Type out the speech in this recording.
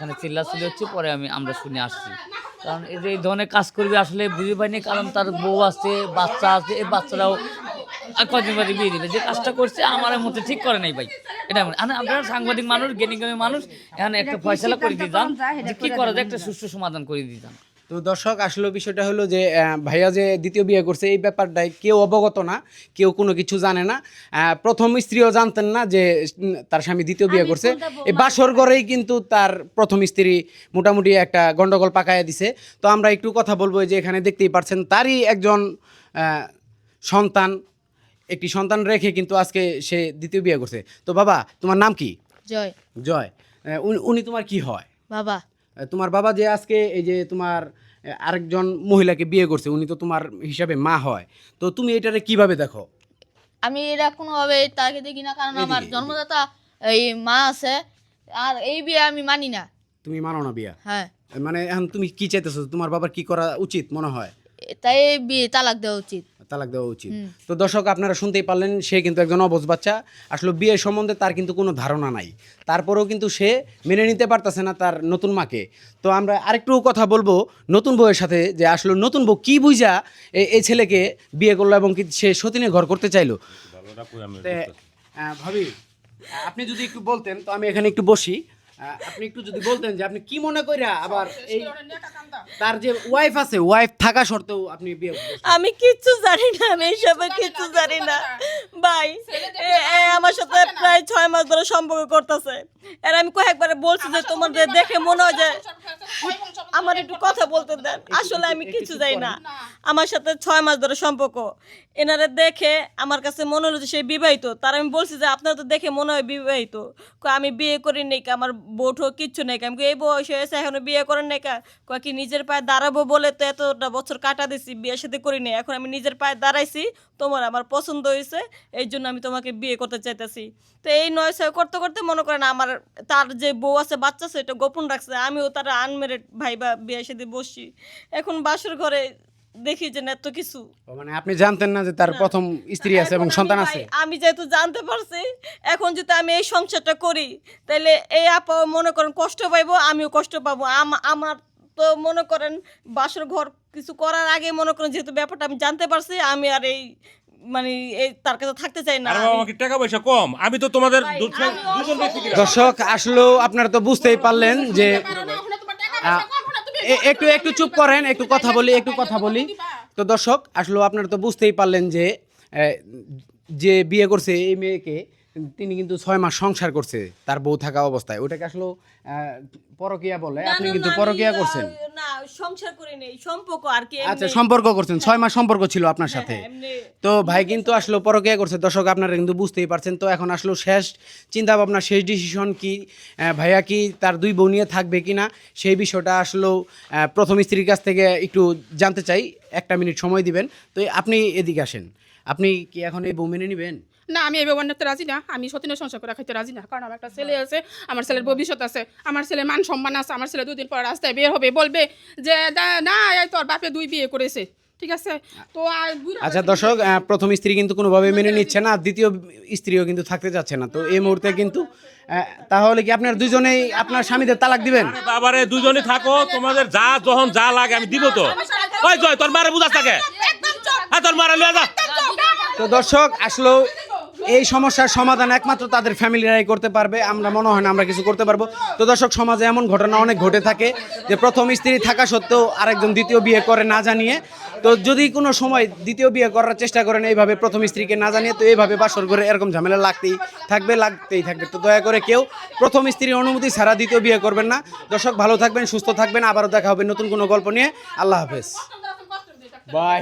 এখানে চিল্লাচিল্লি হচ্ছে, পরে আমরা শুনে আসছি। কারণ এই যে এই ধরনের কাজ করবে আসলে বুঝে পাইনি, কারণ তার বউ আছে, বাচ্চা আছে, এই বাচ্চারাও কদিন বাদে বিয়ে দিবে। যে কাজটা করছে আমার মতে ঠিক করে নাই ভাই, এটা আপনারা সাংবাদিক মানুষ, জ্ঞানী মানুষ, এখানে একটা ফয়সালা করে দিতাম যে কি করা যায়, একটা সুষ্ঠু সমাধান করে দিতাম। তো দর্শক আসলে বিষয়টা হলো যে ভাইয়া যে দ্বিতীয় বিয়ে করছে এই ব্যাপারটাই কেউ অবগত না, কেউ কোনো কিছু জানে না। প্রথম স্ত্রীও জানতেন না যে তার স্বামী দ্বিতীয় বিয়ে করছে। এই বাসর ঘরেই কিন্তু তার প্রথম স্ত্রী মোটামুটি একটা গন্ডগোল পাকাইয়া দিছে। তো আমরা একটু কথা বলবো যে এখানে দেখতেই পাচ্ছেন তারই একজন একটি সন্তান রেখে কিন্তু আজকে সে দ্বিতীয় বিয়ে করছে। তো বাবা, তোমার নাম কি? জয়। জয়। উনি তোমার কি হয়? বাবা। তোমার বাবা যে আজকে এই যে তোমার আরেকজন মহিলাকে বিয়ে করছে, উনি তো তোমার হিসাবে মা হয়। তো তুমি এটারে কিভাবে দেখো? আমি এটা কোনোভাবে তাকে দেখি না, কারণ আমার জন্মদাতা এই মা আছে, আর এই বিয়ে আমি মানি না। তুমি মানো না বিয়া? হ্যাঁ। মানে এখন তুমি কি চাইতেছো, তোমার বাবার কি করা উচিত মনে হয়? তাই এই বিয়ে তালাক দেওয়া উচিত। তালাক দেওয়া উচিত। তো দর্শক আপনারা শুনতেই পারলেন, সে কিন্তু একজন অবুঝ বাচ্চা। আসলে বিয়ের সম্বন্ধে তার কিন্তু কোনো ধারণা নাই, তারপরেও কিন্তু সে মেনে নিতে পারতেছে না তার নতুন মাকে। তো আমরা আরেকটু কথা বলবো নতুন বউয়ের সাথে, যে আসলে নতুন বউ কি বুঝা এই ছেলেকে বিয়ে করলো এবং কি সে সতীনের ঘর করতে চাইলো। ভাবি, আপনি যদি একটু বলতেন তো আমি এখানে একটু বসি। আপনি একটু যদি বলতেন যে আপনি কি মনে কইরা আবার এই তার যে ওয়াইফ আছে, ওয়াইফ থাকা সত্ত্বেও আপনি বিয়ে করছেন? আমি কিচ্ছু জানি না, আমি এসবে কিচ্ছু জানি না ভাই। আমার সাথে প্রায় 6 মাস ধরে সম্পর্ক করতেছে। আর আমি কয়েকবার বলছি যে তোমাদের দেখে মনে হয় যে আমার একটু কথা বলতে দেন। আসলে আমি কিছু জানি না। আমার সাথে 6 মাস ধরে সম্পর্ক। এনারে দেখে আমার কাছে মনে হলো যে সে বিবাহিত। তার আমি বলছি যে আপনার তো দেখে মনে হয় বিবাহিত। আমি বিয়ে করি নাই, আমার বউঠো কিচ্ছু নেই। আমি এই বয়স হয়েছে এখনো বিয়ে করেন নাই, কয় কি নিজের পায়ে দাঁড়াবো বলে তো এতটা বছর কাটা দিছি, বিয়ের সাথে করি নাই। এখন আমি নিজের পায়ে দাঁড়াইছি, তোমার আমার পছন্দ হয়েছে, এই জন্য আমি তোমাকে বিয়ে করতে চাইতেছি। তো এই 9 করতে করতে মনে করেন আমার তার যে বউ আছে, বাচ্চা আছে, এটা গোপন রাখছে। আমিও তার আনমেরিড ভাই বা বিয়ের সাথে বসছি। এখন বাসর ঘরে দেখি যে এত কিছু। মানে আপনি জানতেন না যে তার প্রথম স্ত্রী আছে এবং সন্তান আছে? আমি যেহেতু জানতে পারছি, এখন যদি আমি এই সংসারটা করি তাহলে এই আপা মনে করেন কষ্ট পাইবো, আমিও কষ্ট পাবো। আমার তো মনে করেন বাসর ঘর কিছু করার আগে মনে করেন যেহেতু ব্যাপারটা আমি জানতে পারছি, আমি আর এই মানে এই তার কাছে থাকতে চাই না। টাকা পয়সা কম, আমি তো তোমাদের দর্শক আসলেও আপনারা তো বুঝতেই পারলেন যে একটু চুপ করেন, একটু কথা বলি। তো দর্শক আসলেও আপনারা তো বুঝতেই পারলেন যে বিয়ে করছে এই মেয়েকে, তিনি কিন্তু 6 মাস সংসার করছে তার বউ থাকা অবস্থায়। ওটাকে আসলে পরকিয়া বলে। আপনি কিন্তু পরকিয়া করছেন না, সংসার করে নেই, সম্পর্ক আর কি। আচ্ছা, সম্পর্ক করছেন, 6 মাস সম্পর্ক ছিল আপনার সাথে। তো ভাই কিন্তু আসলে পরকিয়া করছে। দর্শক আপনারা কিন্তু বুঝতেই পারছেন। তো এখন আসলে শেষ চিন্তা ভাবনা, শেষ ডিসিশন কি, ভাইয়া কি তার 2 বউ নিয়ে থাকবে কিনা, সেই বিষয়টা আসলেও প্রথম স্ত্রীর কাছ থেকে একটু জানতে চাই। 1 মিনিট সময় দিবেন। তো আপনি এদিকে আসেন, আপনি কি এখন এই বউ মেনে নেবেন? না, আমি এই ব্যবহার করতে রাজি না। আমি সতীনের সংসার করে খাইতে রাজি না, কারণ আমার একটা ছেলে আছে, আমার ছেলের ভবিষ্যৎ আছে, আমার ছেলের মান সম্মান আছে। আমার ছেলে 2 দিন পর রাস্তায় বের হবে, বলবে যে না এই তোর বাপে 2 বিয়ে করেছে, ঠিক আছে? তো আচ্ছা দর্শক, প্রথম স্ত্রী কিন্তু কোনোভাবে মেনে নিচ্ছে না, দ্বিতীয় স্ত্রীও কিন্তু থাকতে যাচ্ছে না। তো এই মুহূর্তে কিন্তু তাহলে কি আপনার দুজনেই আপনার স্বামীদের তালাক দিবেন? বাবারে দুজনে থাকো, তোমাদের যখন যা লাগে আমি দিব। তো ওই জয় তোর মারে বুঝাস থাকে, তোর মারে লিয়ে যা। তো দর্শক আসলে এই সমস্যার সমাধান একমাত্র তাদের ফ্যামিলিরাই করতে পারবে। আমরা মনে হয় না আমরা কিছু করতে পারবো। তো দর্শক, সমাজে এমন ঘটনা অনেক ঘটে থাকে যে প্রথম স্ত্রী থাকা সত্ত্বেও আরেকজন দ্বিতীয় বিয়ে করে না জানিয়ে। তো যদি কোনো সময় দ্বিতীয় বিয়ে করার চেষ্টা করেন এইভাবে প্রথম স্ত্রীকে না জানিয়ে, তো এইভাবে বাসর ঘরে এরকম ঝামেলা লাগতেই থাকবে। তো দয়া করে কেউ প্রথম স্ত্রীর অনুমতি ছাড়া দ্বিতীয় বিয়ে করবেন না। দর্শক ভালো থাকবেন, সুস্থ থাকবেন। আবারও দেখা হবে নতুন কোনো গল্প নিয়ে। আল্লাহ হাফেজ, বাই।